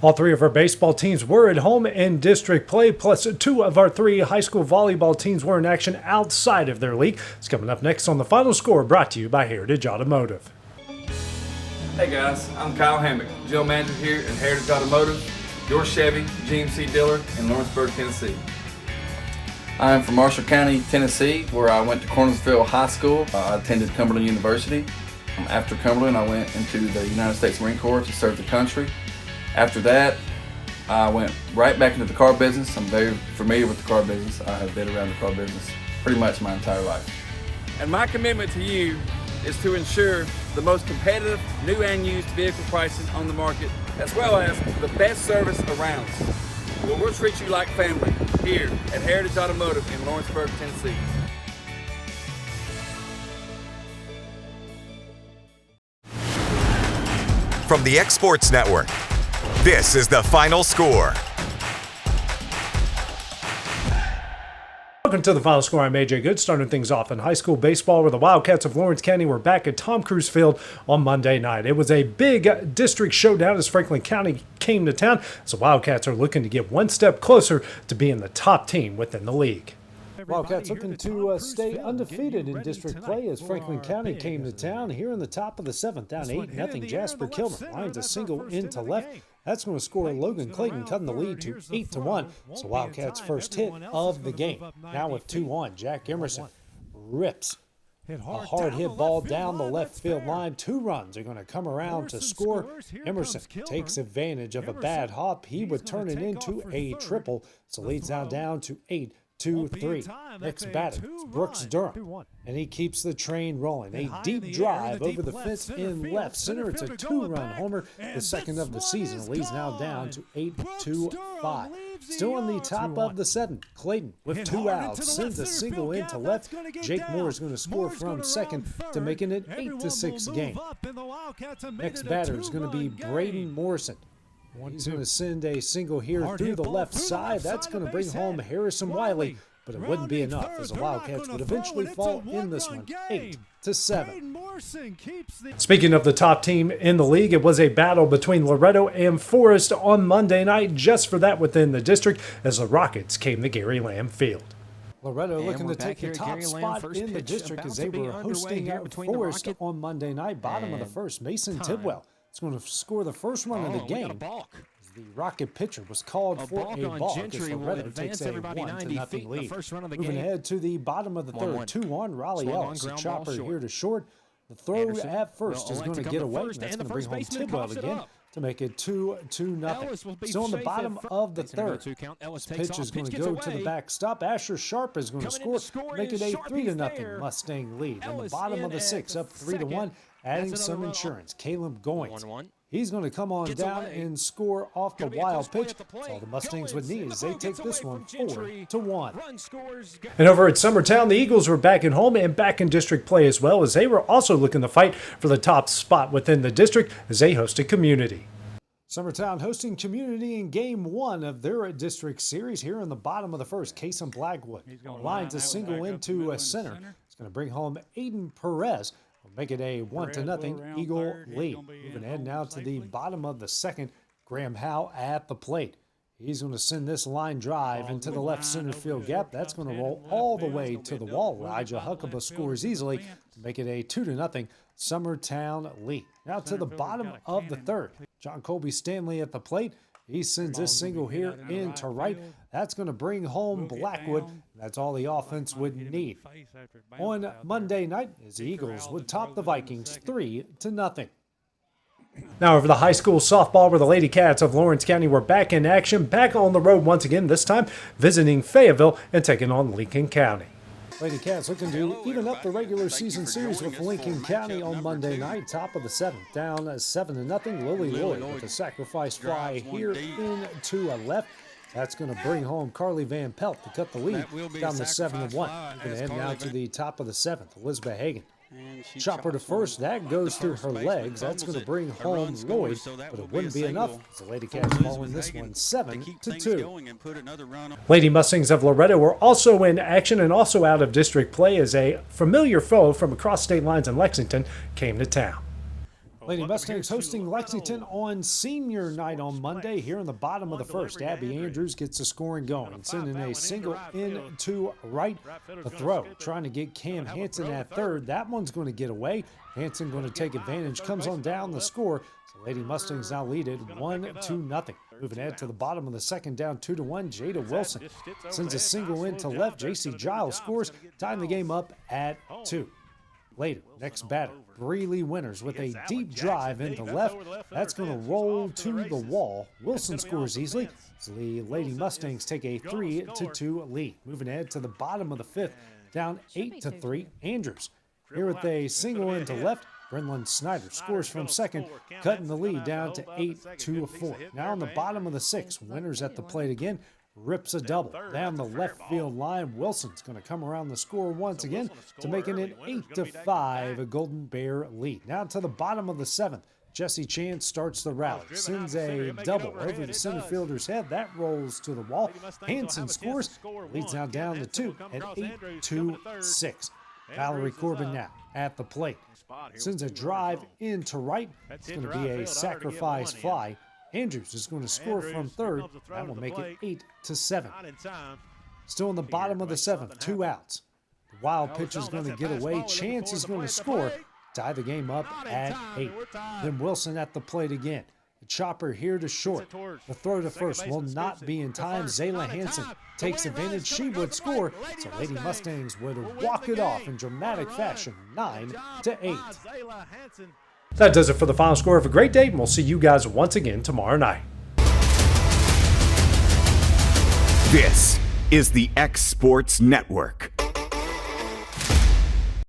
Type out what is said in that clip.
All three of our baseball teams were at home in district play, plus two of our three high school volleyball teams were in action outside of their league. It's coming up next on The Final Score, brought to you by Heritage Automotive. Hey guys, I'm Kyle Hammock, General Manager here at Heritage Automotive, your Chevy GMC dealer in Lawrenceburg, Tennessee. I am from Marshall County, Tennessee, where I went to Cornersville High School. I attended Cumberland University. After Cumberland, I went into the United States Marine Corps to serve the country. After that, I went right back into the car business. I'm very familiar with the car business. I have been around the car business pretty much my entire life. And my commitment to you is to ensure the most competitive new and used vehicle pricing on the market, as well as the best service around. Well, we'll treat you like family here at Heritage Automotive in Lawrenceburg, Tennessee. From the X Sports Network, this is The Final Score. Welcome to The Final Score. I'm AJ Good, starting things off in high school baseball, where the Wildcats of Lawrence County were back at Tom Cruise Field on Monday night. It was a big district showdown as Franklin County came to town, so Wildcats are looking to get one step closer to being the top team within the league. Wildcats looking to stay undefeated in district play as Franklin County came to town here in the top of the seventh, down 8-0. Jasper Kilmer lines a single into left. That's going to score Logan Clayton, cutting the lead to 8-1. So Wildcats' first hit of the game. Now with 2-1, Jack Emerson rips a hard hit ball down the left field line. 2 runs are going to come around to score. Emerson takes advantage of a bad hop. He would turn it into a triple. So leads now down to 8-3. Next batter, Brooks Durham, and he keeps the train rolling. A deep drive over the fence in left center. It's a 2-run homer, the second of the season. Leads now down to 8-5. Still on the top of the 7th, Clayton with 2 outs sends a single into left. Jake Moore is going to score from second to make it an 8-6 game. Next batter is going to be Braden Morrison. He's going to send a single here through the left side. That's going to bring home Harrison Wiley, but it wouldn't be enough as the Wildcats would eventually fall in this one, 8-7. Speaking of the top team in the league, it was a battle between Loretto and Forest on Monday night, just for that within the district, as the Rockets came to Gary Lamb Field. Loretto looking to take the top spot in the district as they were hosting Forest on Monday night. Bottom of the first, Mason Tidwell is going to score the first run of the game. The Rocket pitcher was called for a balk as Loretto takes a 1-0 lead. Moving ahead to the bottom of the third, 2-1, Raleigh Elks. The chopper here to short. The throw at first is going to get away, and that's going to bring home Tidwell again to make it 2-0. Still in the bottom of the third. This pitch is going to go to the backstop. Asher Sharp is going to score, make it a 3-0 Mustang lead. In the bottom of the 6th, up 3-1, adding some insurance. Caleb Goins. He's going to come on down and score off the wild pitch. That's all the Mustangs would need as they take this one 4-1. And over at Summertown, the Eagles were back at home and back in district play as well, as they were also looking to fight for the top spot within the district as they hosted Community. Summertown hosting Community in Game 1 of their district series. Here in the bottom of the first, Kason Blackwood lines a single into a center. It's going to bring home Aiden Perez. Make it a 1-0 Eagle lead. Moving ahead now to the bottom of the 2nd, Graham Howe at the plate. He's going to send this line drive into the left center field gap. That's going to roll all the way to the wall. Elijah Huckabee scores easily to make it a 2-0 Summertown lead. Now to the bottom of the 3rd, John Colby Stanley at the plate. He sends this single here into right. That's going to bring home Blackwood. That's all the offense would need. On Monday night, as the Eagles would top the Vikings 3-0. Now over the high school softball, where the Lady Cats of Lawrence County were back in action, back on the road once again, this time visiting Fayetteville and taking on Lincoln County. Lady Cats looking to even up the regular season series with Lincoln County on Monday night. Top of the 7th, down 7-0. Lily Lloyd with a sacrifice fly here into a left. That's going to bring home Carly Van Pelt to cut the lead down to 7-1. Going to head now to the top of the 7th, Elizabeth Hagan. Chopper to first, that goes through her legs. That's going to bring home Lloyd, but it wouldn't be enough. The Lady Cats falling this one 7-2. Lady Mustangs of Loretto were also in action and also out of district play as a familiar foe from across state lines in Lexington came to town. Lady Mustangs hosting Lexington on senior night on Monday. Here in the bottom of the first, Abby Andrews gets the scoring going, sending a single into right. The throw, trying to get Cam Hansen at third. That one's going to get away. Hansen going to take advantage, comes on down the score. So Lady Mustangs now lead it 1-0. Moving ahead to the bottom of the second, down 2-1. Jada Wilson sends a single into left. J.C. Giles scores, tying the game up at 2. Later, next batter, Breeley Winters with a deep drive into left. That's going to roll to the wall. Wilson scores easily, so the Lady Mustangs take a 3-2 lead. Moving ahead to the bottom of the fifth, down 8-3. Andrews here with a single into left. Brenlin Snyder scores from second, cutting the lead down to 8-4. Now on the bottom of the sixth, Winters at the plate again. Rips a double down the left field line. Wilson's going to come around the score once again to make it an 8-5 a Golden Bear lead. Now to the bottom of the seventh, Jesse Chance starts the rally, sends a double over the center fielder's head. That rolls to the wall. Hansen scores, leads now down to 2 at 8-6. Valerie Corbin now at the plate, sends a drive into right. It's going to be a sacrifice fly. Andrews is going to score from third. That will make it 8-7. Still in the bottom of the seventh, 2 outs. The wild pitch is going to get away. Chance is going to score, tie the game up at 8. Then Wilson at the plate again. The chopper here to short. The throw to first will not be in time. Zayla Hansen takes advantage. She would score, so Lady Mustangs would walk it off in dramatic fashion, 9-8. That does it for the final score. Have a great day, and we'll see you guys once again tomorrow night. This is the X Sports Network.